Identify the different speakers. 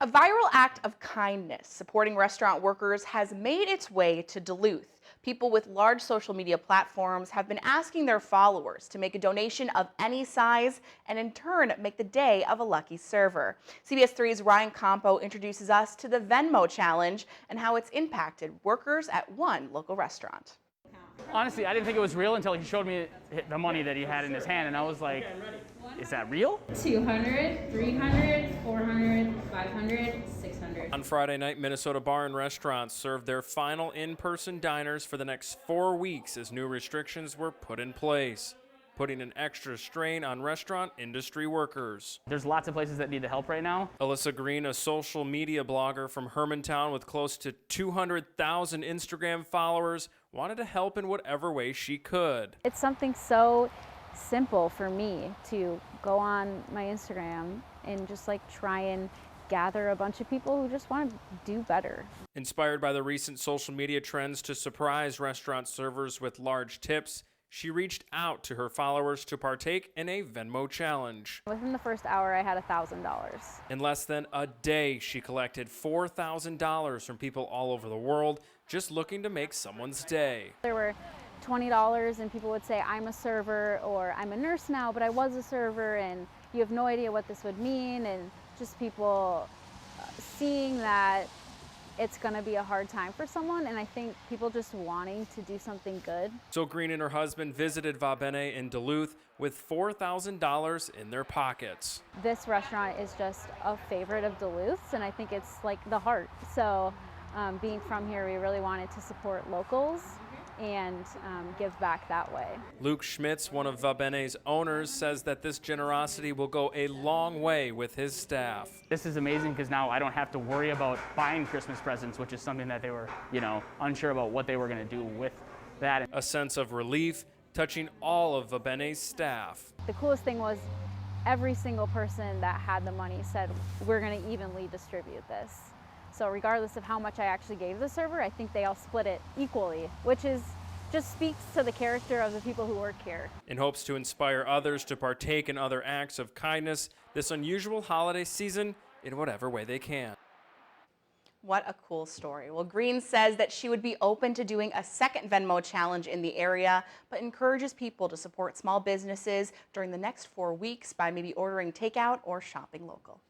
Speaker 1: A viral act of kindness supporting restaurant workers has made its way to Duluth. People with large social media platforms have been asking their followers to make a donation of any size and in turn make the day of a lucky server. CBS 3's Ryan Campo introduces us to the Venmo challenge and how it's impacted workers at one local restaurant.
Speaker 2: Honestly, I didn't think it was real until he showed me the money that he had in his hand, and I was like, is that real?
Speaker 3: 200, 300, 400, 500, 600.
Speaker 4: On Friday night, Minnesota bar and restaurants served their final in-person diners for the next 4 weeks as new restrictions were put in place, putting an extra strain on restaurant industry workers.
Speaker 2: There's lots of places that need the help right now.
Speaker 4: Alyssa Green, a social media blogger from Hermantown with close to 200,000 Instagram followers, wanted to help in whatever way she could.
Speaker 5: It's something so simple for me to go on my Instagram and just like try and gather a bunch of people who just want to do better.
Speaker 4: Inspired by the recent social media trends to surprise restaurant servers with large tips, she reached out to her followers to partake in a Venmo challenge.
Speaker 5: Within the first hour, I had $1,000.
Speaker 4: In less than a day, she collected $4,000 from people all over the world just looking to make someone's day.
Speaker 5: There were $20 and people would say, I'm a server, or I'm a nurse now, but I was a server, and you have no idea what this would mean, and just people seeing that it's going to be a hard time for someone, and I think people just wanting to do something good.
Speaker 4: So Green and her husband visited Va Bene in Duluth with $4,000 in their pockets.
Speaker 5: This restaurant is just a favorite of Duluth's, and I think it's like the heart. So being from here, we really wanted to support locals and give back that way.
Speaker 4: Luke Schmitz, one of Va Bene's owners, says that this generosity will go a long way with his staff.
Speaker 2: This is amazing because now I don't have to worry about buying Christmas presents, which is something that they were, unsure about what they were going to do with that.
Speaker 4: A sense of relief touching all of Va Bene's staff.
Speaker 5: The coolest thing was every single person that had the money said, we're going to evenly distribute this. So regardless of how much I actually gave the server, I think they all split it equally, which just speaks to the character of the people who work here.
Speaker 4: In hopes to inspire others to partake in other acts of kindness this unusual holiday season in whatever way they can.
Speaker 1: What a cool story. Well, Green says that she would be open to doing a second Venmo challenge in the area, but encourages people to support small businesses during the next 4 weeks by maybe ordering takeout or shopping local.